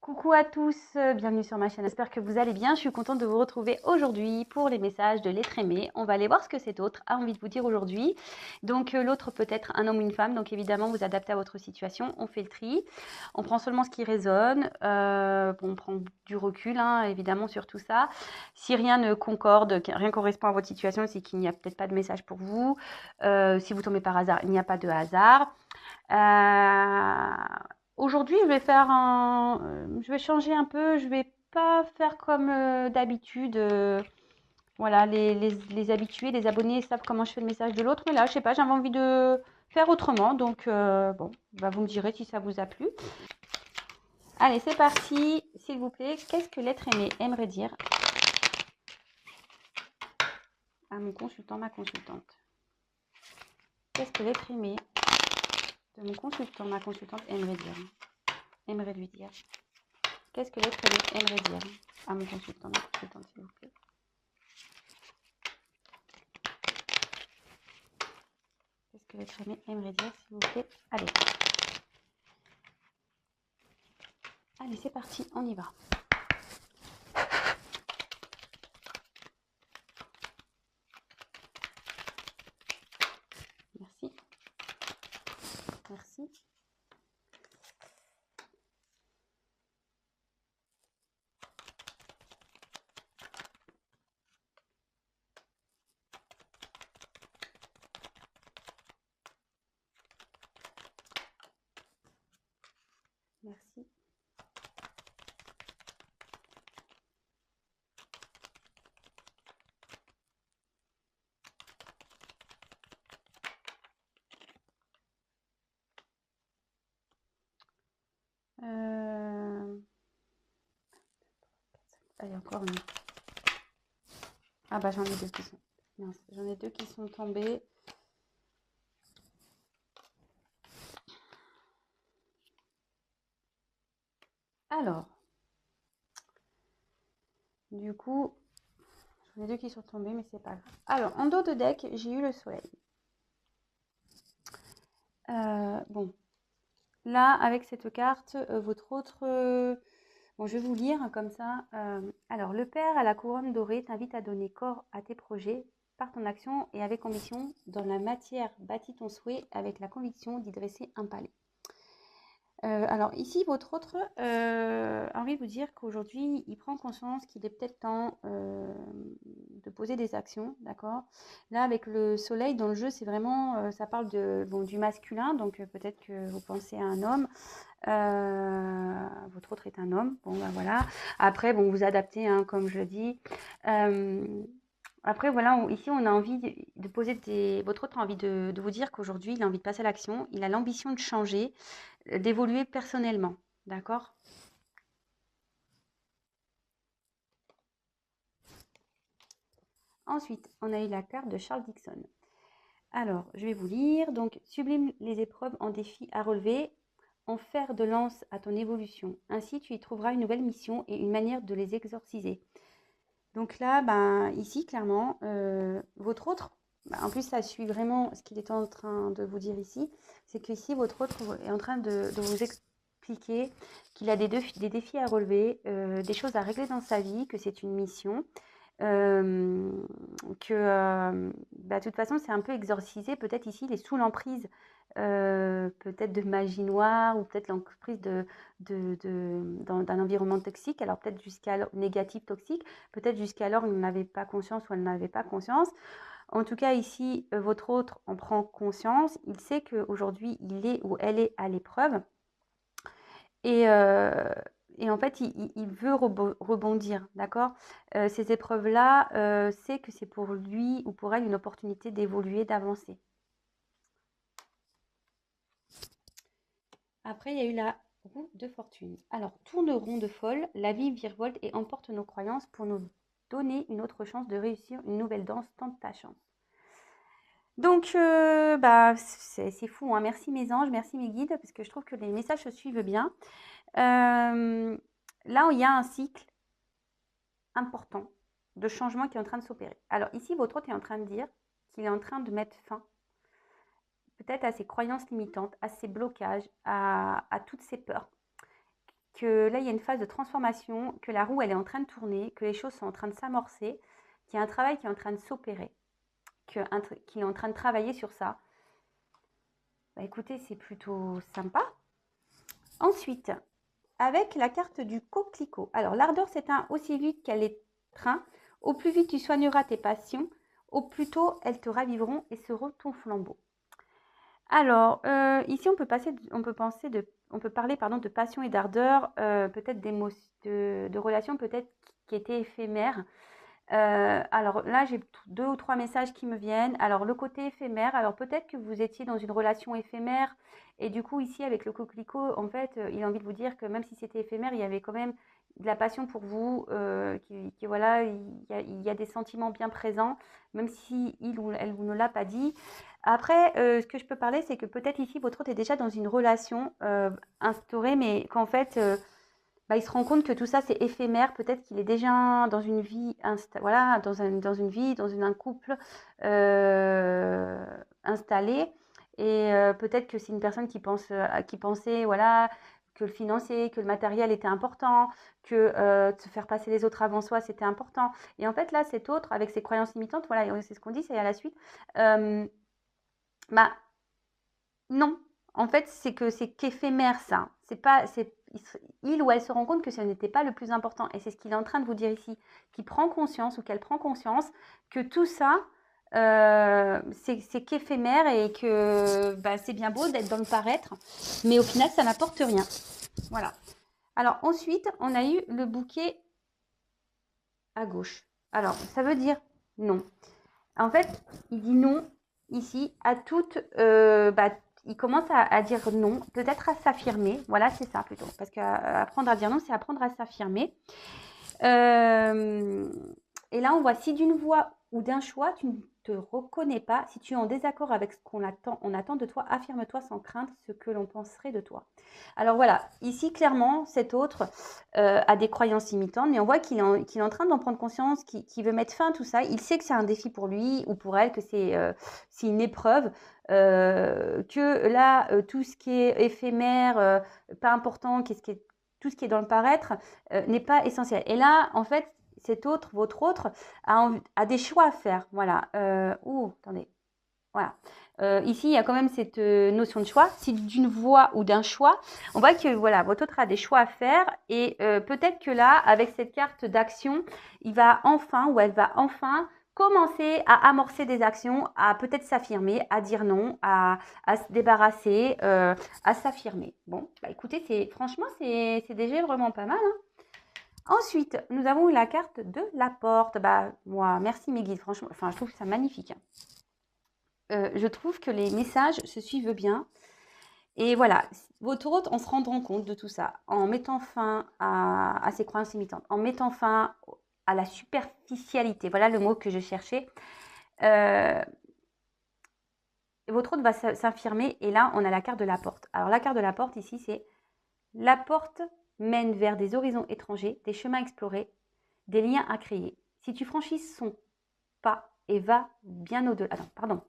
Coucou à tous, bienvenue sur ma chaîne. J'espère que vous allez bien. Je suis contente de vous retrouver aujourd'hui pour les messages de l'être aimé. On va aller voir ce que cet autre a envie de vous dire aujourd'hui. Donc l'autre peut être un homme ou une femme. Donc évidemment, vous adaptez à votre situation. On fait le tri. On prend seulement ce qui résonne. Bon, on prend du recul, hein, évidemment, sur tout ça. Si rien ne concorde, rien correspond à votre situation, c'est qu'il n'y a peut-être pas de message pour vous. Si vous tombez par hasard, il n'y a pas de hasard. Aujourd'hui, je vais changer un peu. Je vais pas faire comme d'habitude. Voilà, les habitués, les abonnés savent comment je fais le message de l'autre. Mais là, je sais pas, j'avais envie de faire autrement. Donc, bon, bah, vous me direz si ça vous a plu. Allez, c'est parti. S'il vous plaît, qu'est-ce que l'être aimé aimerait dire à mon consultant, ma consultante? Qu'est-ce que l'être aimé de mon consultant, ma consultante aimerait lui dire? Qu'est-ce que l'être aimé aimerait dire à mon consultant, ma consultante, s'il vous plaît? Qu'est-ce que l'être aimé aimerait dire, s'il vous plaît? Allez. Allez, c'est parti, on y va. Merci. Merci. Merci. Allez, encore une. Ah bah j'en ai deux qui sont. Mince, j'en ai deux qui sont tombés. Alors, du coup, j'en ai deux qui sont tombés, mais c'est pas grave. Alors, en dos de deck, j'ai eu le soleil. Bon, là, avec cette carte, votre autre... bon, je vais vous lire comme ça. Alors, le père à la couronne dorée t'invite à donner corps à tes projets par ton action et avec ambition. Dans la matière, bâtis ton souhait avec la conviction d'y dresser un palais. Alors ici, votre autre a envie de vous dire qu'aujourd'hui, il prend conscience qu'il est peut-être temps de poser des actions, d'accord? Là, avec le soleil dans le jeu, c'est vraiment, ça parle du masculin, donc peut-être que vous pensez à un homme. Votre autre est un homme, bon ben voilà. Après, bon, vous adaptez, hein, comme je le dis. Après, voilà, ici, on a envie de poser votre autre a envie de vous dire qu'aujourd'hui, il a envie de passer à l'action, il a l'ambition de changer, d'évoluer personnellement, d'accord? Ensuite, on a eu la carte de Charles Dixon. Alors, je vais vous lire. Donc, sublime les épreuves en défis à relever, en fer de lance à ton évolution. Ainsi, tu y trouveras une nouvelle mission et une manière de les exorciser. Donc là, ben, ici, clairement, votre autre, ben, en plus, ça suit vraiment ce qu'il est en train de vous dire ici, c'est que ici, votre autre est en train de vous expliquer qu'il a des défis à relever, des choses à régler dans sa vie, que c'est une mission, euh, que bah, de toute façon, c'est un peu exorcisé. Peut-être ici, il est sous l'emprise peut-être de magie noire ou peut-être l'emprise d'un environnement toxique. Alors peut-être jusqu'alors négatif, toxique. Peut-être jusqu'alors, il n'avait pas conscience ou elle n'avait pas conscience. En tout cas, ici, votre autre en prend conscience. Il sait qu'aujourd'hui, il est ou elle est à l'épreuve. Et, et en fait, il veut rebondir, d'accord? Ces épreuves-là, c'est que c'est pour lui ou pour elle une opportunité d'évoluer, d'avancer. Après, il y a eu la roue de fortune. Alors, tourne rond de folle, la vie virevolte et emporte nos croyances pour nous donner une autre chance de réussir une nouvelle danse. Tente ta chance. Donc, bah, c'est fou, hein. Merci mes anges, merci mes guides, parce que je trouve que les messages se suivent bien. Là, il y a un cycle important de changement qui est en train de s'opérer. Alors ici, votre hôte est en train de dire qu'il est en train de mettre fin peut-être à ses croyances limitantes, à ses blocages, à toutes ses peurs que là, il y a une phase de transformation, que la roue, elle est en train de tourner, que les choses sont en train de s'amorcer, qu'il y a un travail qui est en train de s'opérer, qu'il est en train de travailler sur ça. Bah, écoutez, c'est plutôt sympa. Ensuite, avec la carte du coquelicot. Alors, l'ardeur s'éteint aussi vite qu'elle étreint. Au plus vite tu soigneras tes passions, au plus tôt elles te raviveront et seront ton flambeau. Alors, ici, on peut parler de passion et d'ardeur, peut-être de relations peut-être qui étaient éphémères. Alors là, j'ai 2 ou 3 messages qui me viennent. Alors, le côté éphémère, alors peut-être que vous étiez dans une relation éphémère et du coup, ici, avec le coquelicot, en fait, il a envie de vous dire que même si c'était éphémère, il y avait quand même de la passion pour vous, voilà, il y a des sentiments bien présents, même si il ou elle vous ne l'a pas dit. Après, ce que je peux parler, c'est que peut-être ici, votre hôte est déjà dans une relation instaurée, mais qu'en fait, bah, il se rend compte que tout ça, c'est éphémère. Peut-être qu'il est déjà dans une vie, voilà, dans un couple installé. Et peut-être que c'est une personne qui pensait, voilà, que le financier, que le matériel était important, que se faire passer les autres avant soi, c'était important. Et en fait, là, cet autre, avec ses croyances limitantes, voilà, c'est ce qu'on dit, c'est à la suite. Bah, non, en fait, c'est qu'éphémère ça. C'est pas, c'est, il ou elle se rend compte que ce n'était pas le plus important. Et c'est ce qu'il est en train de vous dire ici, qu'il prend conscience ou qu'elle prend conscience que tout ça, c'est qu'éphémère et que bah, c'est bien beau d'être dans le paraître, mais au final, ça n'apporte rien. Voilà. Alors ensuite, on a eu le bouquet à gauche. Alors, ça veut dire non. En fait, il dit non ici à toute. Il commence à dire non, peut-être à s'affirmer. Voilà, c'est ça plutôt. Parce qu'apprendre à dire non, c'est apprendre à s'affirmer. Et là, on voit si d'une voix ou d'un choix, tu ne te reconnais pas, si tu es en désaccord avec ce qu'on attend de toi, affirme-toi sans crainte ce que l'on penserait de toi. Alors voilà, ici, clairement, cet autre a des croyances limitantes, mais on voit qu'il est en train d'en prendre conscience, qu'il veut mettre fin à tout ça. Il sait que c'est un défi pour lui ou pour elle, que c'est une épreuve, que là, tout ce qui est éphémère, pas important, tout ce qui est dans le paraître, n'est pas essentiel. Et là, en fait, votre autre, a des choix à faire. Voilà. Attendez. Voilà. Ici, il y a quand même cette notion de choix. Si d'une voix ou d'un choix, on voit que voilà, votre autre a des choix à faire et peut-être que là, avec cette carte d'action, il va enfin ou elle va enfin commencer à amorcer des actions, à peut-être s'affirmer, à dire non, à se débarrasser, à s'affirmer. Bon, bah écoutez, franchement, c'est déjà vraiment pas mal, hein. Ensuite, nous avons eu la carte de la porte. Bah, moi, merci mes guides, franchement, enfin, je trouve ça magnifique, hein. Je trouve que les messages se suivent bien. Et voilà, votre hôte, en se rendant compte de tout ça, en mettant fin à ses croyances limitantes, en mettant fin à la superficialité, voilà le mot que je cherchais, votre hôte va s'affirmer. Et là, on a la carte de la porte. Alors, la carte de la porte, ici, c'est la porte mène vers des horizons étrangers, des chemins explorés, des liens à créer. Si tu franchis son pas et vas bien au-delà. Attends, pardon.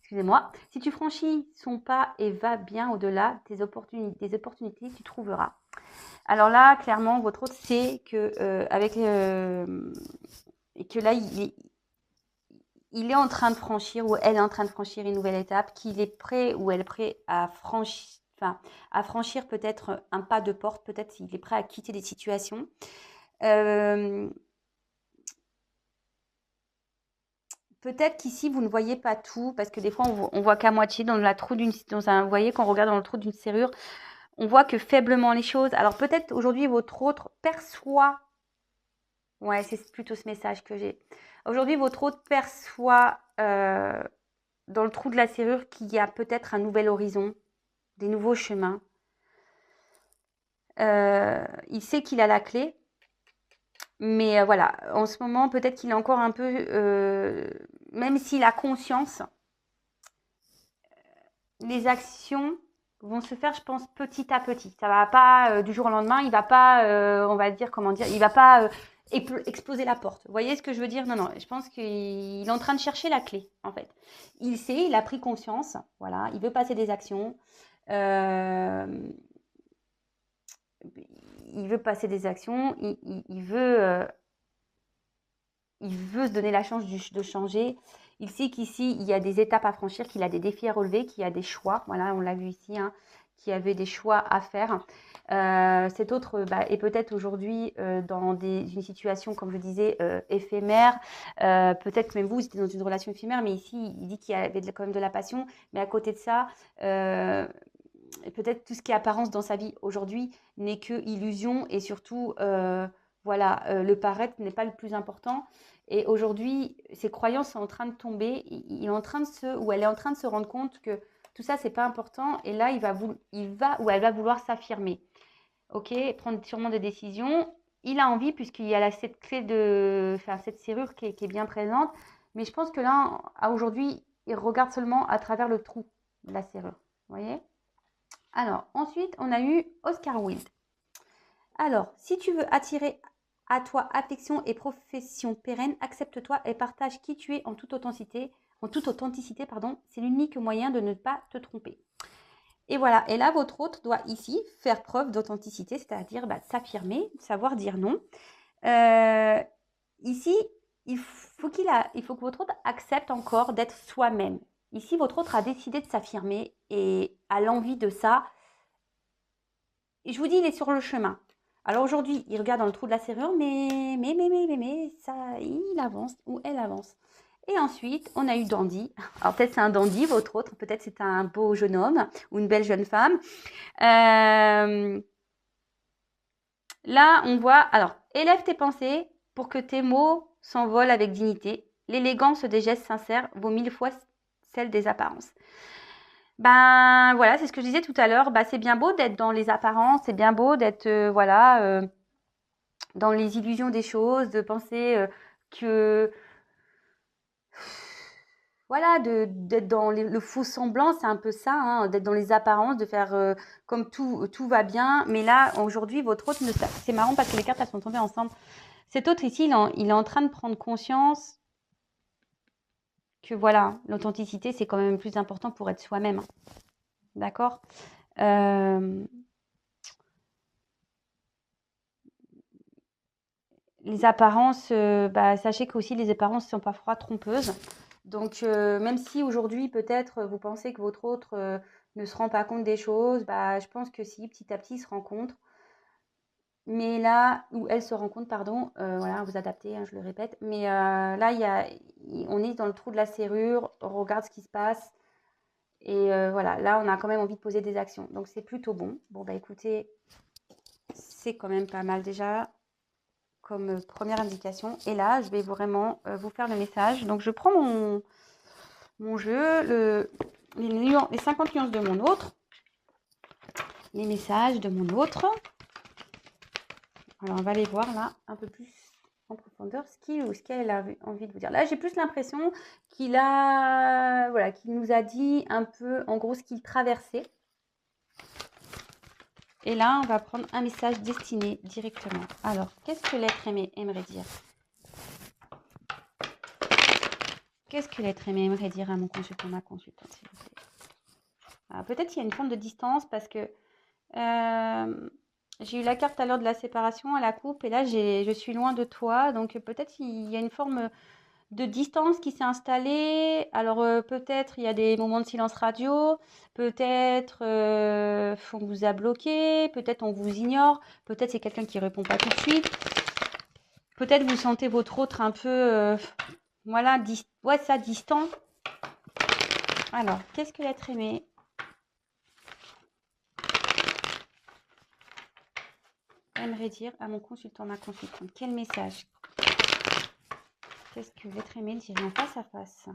Excusez-moi. Si tu franchis son pas et vas bien au-delà des opportunités, tu trouveras. Alors là, clairement, votre hôte sait que et que là, il est en train de franchir ou elle est en train de franchir une nouvelle étape, qu'il est prêt ou elle est prêt à franchir peut-être un pas de porte, peut-être s'il est prêt à quitter des situations. Peut-être qu'ici, vous ne voyez pas tout, parce que des fois, on voit qu'à moitié vous voyez, quand on regarde dans le trou d'une serrure, on voit que faiblement les choses. Alors peut-être aujourd'hui, votre autre perçoit, ouais, c'est plutôt ce message que j'ai. Aujourd'hui, votre autre perçoit dans le trou de la serrure qu'il y a peut-être un nouvel horizon, des nouveaux chemins. Il sait qu'il a la clé. Mais voilà, en ce moment, peut-être qu'il est encore un peu, même s'il a conscience, les actions vont se faire, je pense, petit à petit. Ça va pas du jour au lendemain, il va pas, on va dire, comment dire, il va pas exploser la porte. Vous voyez ce que je veux dire? Non, non, je pense qu'il est en train de chercher la clé, en fait. Il sait, il a pris conscience, voilà, il veut passer des actions. il veut passer des actions, il veut se donner la chance de changer. Il sait qu'ici, il y a des étapes à franchir, qu'il a des défis à relever, qu'il y a des choix. Voilà, on l'a vu ici, hein, qu'il y avait des choix à faire. Cet autre est peut-être aujourd'hui dans une situation, comme je disais, éphémère. Peut-être que même vous étiez dans une relation éphémère, mais ici, il dit qu'il y avait quand même de la passion. Mais à côté de ça, peut-être tout ce qui est apparence dans sa vie aujourd'hui n'est que illusion et surtout, voilà, le paraître n'est pas le plus important. Et aujourd'hui, ses croyances sont en train de tomber. Il est en train ou elle est en train de se rendre compte que tout ça, c'est pas important. Et là, il va ou elle va vouloir s'affirmer. Ok, prendre sûrement des décisions. Il a envie puisqu'il y a cette clé cette serrure qui est bien présente. Mais je pense que là, aujourd'hui, il regarde seulement à travers le trou de la serrure. Vous voyez? Alors, ensuite, on a eu Oscar Wilde. Alors, si tu veux attirer à toi affection et profession pérenne, accepte-toi et partage qui tu es en toute authenticité. C'est l'unique moyen de ne pas te tromper. Et voilà, et là, votre hôte doit ici faire preuve d'authenticité, c'est-à-dire s'affirmer, savoir dire non. Ici, il faut que votre hôte accepte encore d'être soi-même. Ici, votre hôte a décidé de s'affirmer et a l'envie de ça. Et je vous dis, il est sur le chemin. Alors aujourd'hui, il regarde dans le trou de la serrure, mais ça, il avance ou elle avance. Et ensuite, on a eu Dandy. Alors peut-être c'est un dandy, votre autre, peut-être c'est un beau jeune homme ou une belle jeune femme. Là, on voit, alors, élève tes pensées pour que tes mots s'envolent avec dignité. L'élégance des gestes sincères vaut 1000 fois celle des apparences. Ben voilà, c'est ce que je disais tout à l'heure. C'est bien beau d'être dans les apparences, c'est bien beau d'être dans les illusions des choses, de penser que voilà, d'être dans le faux semblant, c'est un peu ça, hein, d'être dans les apparences, de faire comme tout va bien. Mais là, aujourd'hui, votre hôte, c'est marrant parce que les cartes, elles sont tombées ensemble. Cet autre ici, il est en train de prendre conscience que voilà, l'authenticité, c'est quand même plus important pour être soi-même. D'accord Les apparences, sachez qu'aussi les apparences sont parfois trompeuses. Donc, même si aujourd'hui, peut-être, vous pensez que votre autre ne se rend pas compte des choses, je pense que si, petit à petit, il se rend compte. Mais là, où elle se rend compte, pardon, voilà, vous adaptez, hein, je le répète. Mais là, on est dans le trou de la serrure, on regarde ce qui se passe. Et voilà, là, on a quand même envie de poser des actions. Donc, c'est plutôt bon. Bon, écoutez, c'est quand même pas mal déjà comme première indication. Et là, je vais vraiment vous faire le message. Donc, je prends mon jeu, les 50 nuances de mon autre, les messages de mon autre. Alors, on va les voir là un peu plus en profondeur, ce qu'elle a envie de vous dire. Là, j'ai plus l'impression qu'il nous a dit un peu, en gros, ce qu'il traversait. Et là, on va prendre un message destiné directement. Alors, qu'est-ce que l'être aimé aimerait dire? Qu'est-ce que l'être aimé aimerait dire à mon consultant, ma consultante, s'il vous plaît? Peut-être qu'il y a une forme de distance parce que j'ai eu la carte à l'heure de la séparation, à la coupe, et là, je suis loin de toi. Donc, peut-être il y a une forme de distance qui s'est installée. Alors, peut-être il y a des moments de silence radio. Peut-être on vous a bloqué. Peut-être on vous ignore. Peut-être c'est quelqu'un qui répond pas tout de suite. Peut-être vous sentez votre autre un peu, distant. Alors, qu'est-ce que l'être aimé aimerait dire à mon consultant, ma consultante? Quel message? Qu'est-ce que l'être aimé dirait en face à face?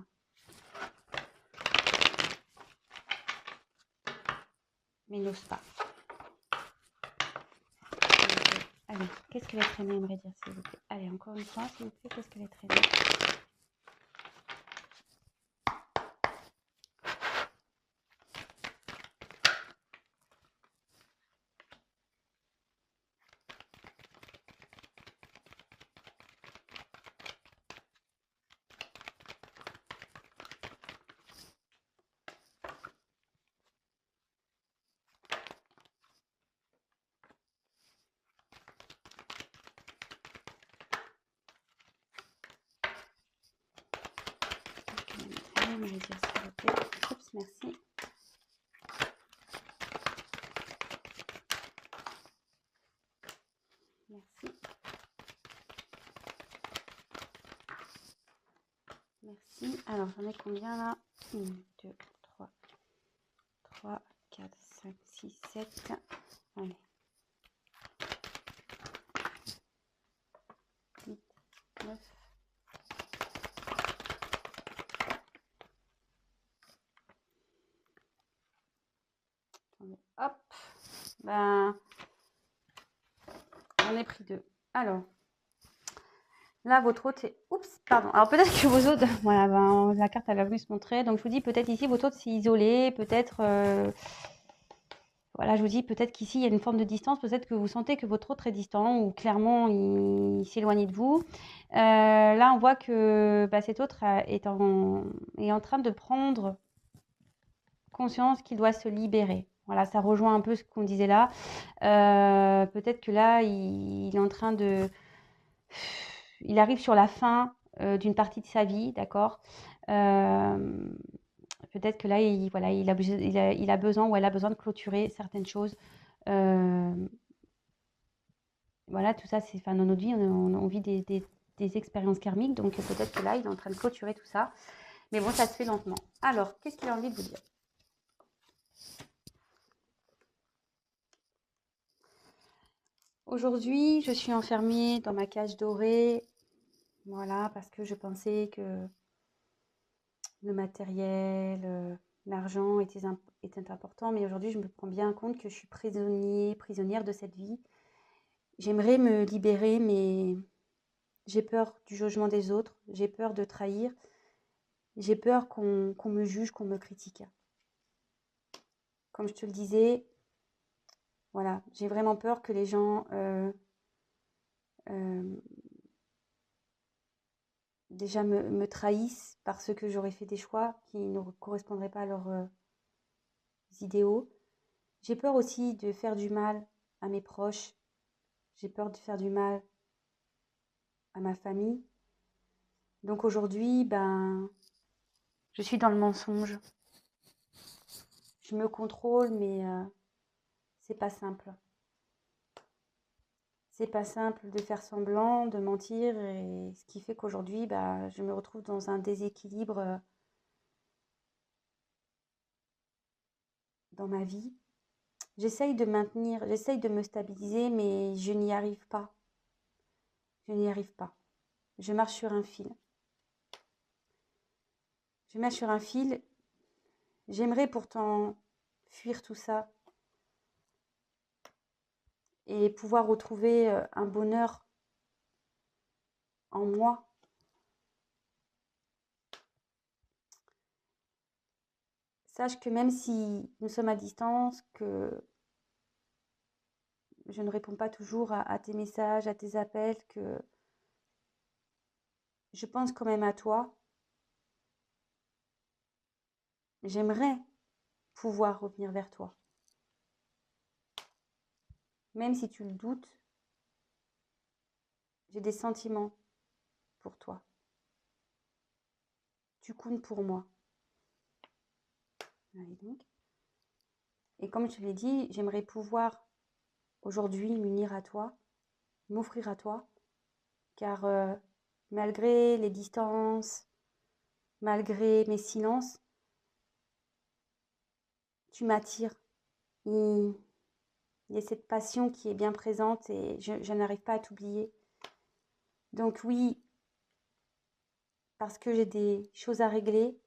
Mais n'ose pas. Allez, qu'est-ce que l'être aimé aimerait dire, s'il vous plaît? Allez, encore une fois, s'il vous plaît, qu'est-ce que l'être aimé? j'aimerais dire s'il vous plaît. Oups, merci. Merci. Merci. Alors, j'en ai combien là? 1, 2, 3, 3, 4, 5, 6, 7. Allez. 8, 9. Attendez, hop. Ben, j'en ai pris 2. Alors, là, votre hôte, c'est... Oups, pardon. Alors, peut-être que vos hôtes... Voilà, ben, la carte, elle a voulu se montrer. Donc, je vous dis, peut-être ici, votre hôte s'est isolé. Peut-être... Voilà, je vous dis, peut-être qu'ici, il y a une forme de distance. Peut-être que vous sentez que votre hôte est distant ou clairement, il s'éloigne de vous. Là, on voit que bah, cet autre est en train de prendre conscience qu'il doit se libérer. Voilà, ça rejoint un peu ce qu'on disait là. Peut-être que là, il est en train de... Il arrive sur la fin d'une partie de sa vie, d'accord. Peut-être que là, voilà, il a besoin ou elle a besoin de clôturer certaines choses. Voilà, tout ça, c'est, enfin, dans notre vie, on vit des expériences karmiques, donc peut-être que là, il est en train de clôturer tout ça. Mais bon, ça se fait lentement. Alors, qu'est-ce qu'il a envie de vous dire? Aujourd'hui, je suis enfermée dans ma cage dorée, voilà, parce que je pensais que le matériel, l'argent était important, mais aujourd'hui, je me rends bien compte que je suis prisonnière de cette vie. J'aimerais me libérer, mais j'ai peur du jugement des autres, j'ai peur de trahir, j'ai peur qu'on me juge, qu'on me critique. Comme je te le disais, voilà, j'ai vraiment peur que les gens déjà me trahissent parce que j'aurais fait des choix qui ne correspondraient pas à leurs idéaux. J'ai peur aussi de faire du mal à mes proches. J'ai peur de faire du mal à ma famille. Donc aujourd'hui, ben, je suis dans le mensonge. Je me contrôle, mais c'est pas simple. C'est pas simple de faire semblant, de mentir, et ce qui fait qu'aujourd'hui, bah, je me retrouve dans un déséquilibre dans ma vie. J'essaye de maintenir, j'essaye de me stabiliser, mais je n'y arrive pas. Je n'y arrive pas. Je marche sur un fil. Je marche sur un fil. J'aimerais pourtant fuir tout ça et pouvoir retrouver un bonheur en moi. Sache que même si nous sommes à distance, que je ne réponds pas toujours à tes messages, à tes appels, que je pense quand même à toi. J'aimerais pouvoir revenir vers toi. Même si tu le doutes, j'ai des sentiments pour toi. Tu comptes pour moi. Allez donc. Et comme je te l'ai dit, j'aimerais pouvoir aujourd'hui m'unir à toi, m'offrir à toi, car malgré les distances, malgré mes silences, tu m'attires. Il y a cette passion qui est bien présente et je n'arrive pas à t'oublier. Donc oui, parce que j'ai des choses à régler,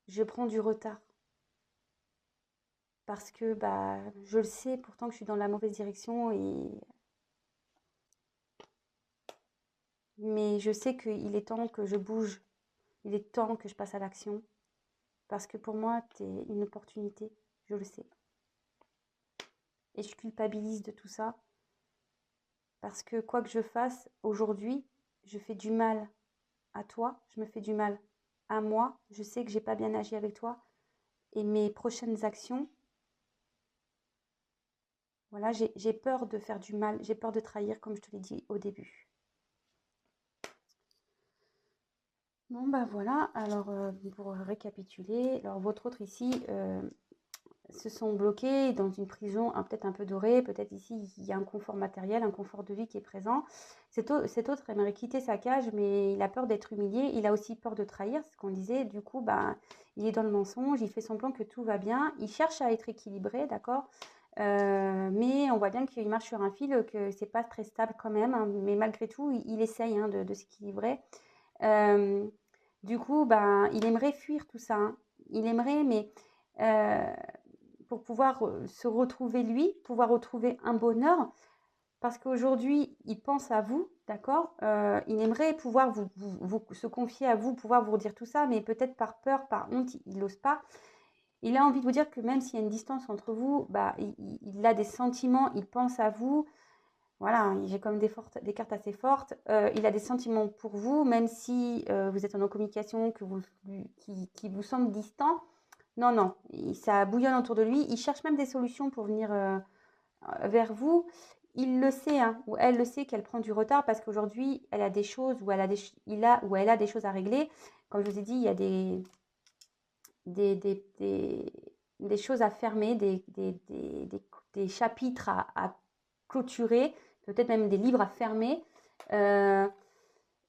je prends du retard. Parce que bah, je le sais pourtant que je suis dans la mauvaise direction, mais je sais qu'il est temps que je bouge, il est temps que je passe à l'action. Parce que pour moi, tu es une opportunité, je le sais. Et je culpabilise de tout ça. Parce que quoi que je fasse, aujourd'hui, je fais du mal à toi, je me fais du mal à moi. Je sais que j'ai pas bien agi avec toi. Et mes prochaines actions, voilà, j'ai peur de faire du mal, j'ai peur de trahir, comme je te l'ai dit au début. Bon, bah voilà, alors pour récapituler, alors votre autre ici se sont bloqués dans une prison peut-être un peu dorée, peut-être ici il y a un confort matériel, un confort de vie qui est présent. Cet autre aimerait quitter sa cage, mais il a peur d'être humilié, il a aussi peur de trahir, ce qu'on disait, du coup, bah, il est dans le mensonge, il fait semblant que tout va bien, il cherche à être équilibré, d'accord? Mais on voit bien qu'il marche sur un fil, que c'est pas très stable quand même, hein, mais malgré tout, il essaye hein, de s'équilibrer. Euh, du coup, ben, il aimerait fuir tout ça, hein. Il aimerait, mais euh, pour pouvoir se retrouver lui, pouvoir retrouver un bonheur, parce qu'aujourd'hui, il pense à vous, d'accord? Il aimerait pouvoir se confier à vous, pouvoir vous dire tout ça, mais peut-être par peur, par honte, il n'ose pas. Il a envie de vous dire que même s'il y a une distance entre vous, bah, il a des sentiments, il pense à vous. Voilà, j'ai quand même des cartes assez fortes. Il a des sentiments pour vous, même si vous êtes en communication, qui vous semble distant. Non, non, ça bouillonne autour de lui. Il cherche même des solutions pour venir vers vous. Il le sait, hein, ou elle le sait qu'elle prend du retard parce qu'aujourd'hui, elle a des choses, ou elle a des choses à régler. Comme je vous ai dit, il y a des, des, des, des choses à fermer, des chapitres à clôturer, peut-être même des livres à fermer. Euh,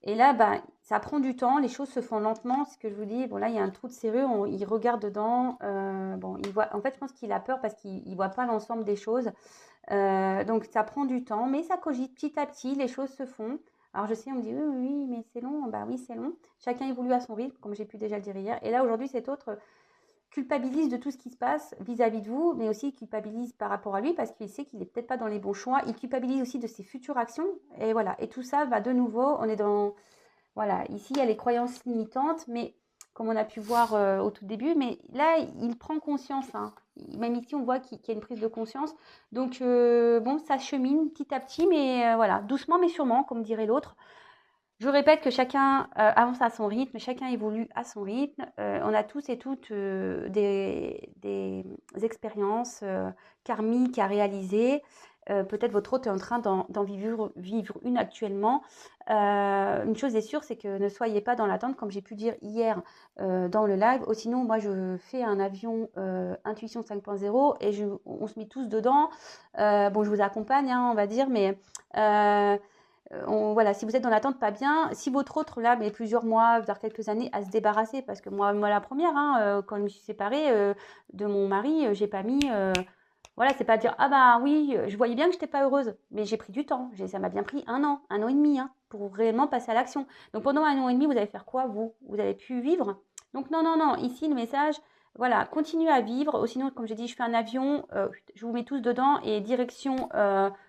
et là, bah, ça prend du temps, les choses se font lentement. Ce que je vous dis, bon là, il y a un trou de serrure, il regarde dedans. Bon, il voit, en fait, je pense qu'il a peur parce qu'il ne voit pas l'ensemble des choses. Donc, ça prend du temps, mais ça cogite petit à petit, les choses se font. Alors, je sais, on me dit, oui, oui, oui, mais c'est long. Bah oui, c'est long. Chacun évolue à son rythme, comme j'ai pu déjà le dire hier. Et là, aujourd'hui, cet autre culpabilise de tout ce qui se passe vis-à-vis de vous, mais aussi culpabilise par rapport à lui parce qu'il sait qu'il n'est peut-être pas dans les bons choix. Il culpabilise aussi de ses futures actions. Et voilà. Et tout ça va de nouveau, on est dans... Voilà, ici, il y a les croyances limitantes, mais comme on a pu voir au tout début, mais là, il prend conscience. Hein. Même ici, on voit qu'il y a une prise de conscience. Donc, bon, ça chemine petit à petit, mais voilà, doucement mais sûrement, comme dirait l'autre. Je répète que chacun avance à son rythme, chacun évolue à son rythme. On a tous et toutes des expériences karmiques à réaliser. Peut-être votre hôte est en train d'en vivre une actuellement. Une chose est sûre, c'est que ne soyez pas dans l'attente, comme j'ai pu dire hier dans le live. Ou sinon, moi, je fais un avion Intuition 5.0 et on se met tous dedans. Bon, je vous accompagne, hein, on va dire, mais... voilà, si vous êtes dans l'attente, pas bien. Si votre autre, là, met plusieurs mois, voire quelques années à se débarrasser, parce que moi la première, hein, quand je me suis séparée de mon mari, j'ai pas mis. Voilà, c'est pas dire, ah bah oui, je voyais bien que je n'étais pas heureuse, mais j'ai pris du temps. Ça m'a bien pris un an et demi, hein, pour réellement passer à l'action. Donc pendant un an et demi, vous allez faire quoi, vous? Vous avez pu vivre? Donc non, non, non, ici, le message, voilà, continuez à vivre. Ou sinon, comme j'ai dit, je fais un avion, je vous mets tous dedans et direction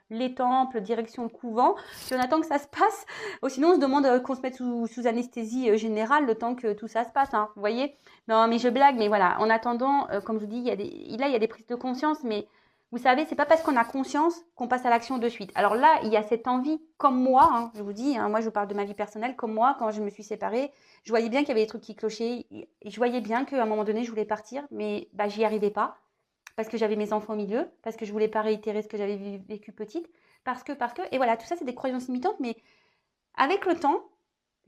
les temples, direction le couvent. Puis on attend que ça se passe. Ou sinon, on se demande qu'on se mette sous anesthésie générale le temps que tout ça se passe. Hein, vous voyez? Non, mais je blague. Mais voilà, en attendant, comme je vous dis, il y a des prises de conscience. Mais vous savez, c'est pas parce qu'on a conscience qu'on passe à l'action de suite. Alors là, il y a cette envie, comme moi, hein, je vous dis, hein, moi je vous parle de ma vie personnelle, comme moi, quand je me suis séparée, je voyais bien qu'il y avait des trucs qui clochaient. Je voyais bien qu'à un moment donné, je voulais partir, mais bah, j'y arrivais pas parce que j'avais mes enfants au milieu, parce que je voulais pas réitérer ce que j'avais vécu petite, et voilà, tout ça c'est des croyances limitantes, mais avec le temps,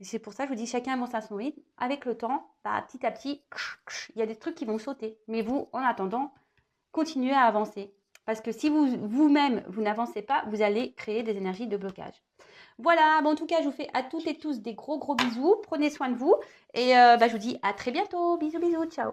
c'est pour ça que je vous dis chacun avance à son rythme, avec le temps, bah, petit à petit, il y a des trucs qui vont sauter, mais vous, en attendant, continuez à avancer, parce que si vous-même, vous n'avancez pas, vous allez créer des énergies de blocage. Voilà, bon, en tout cas, je vous fais à toutes et tous des gros bisous, prenez soin de vous, et bah, je vous dis à très bientôt, bisous, bisous, ciao.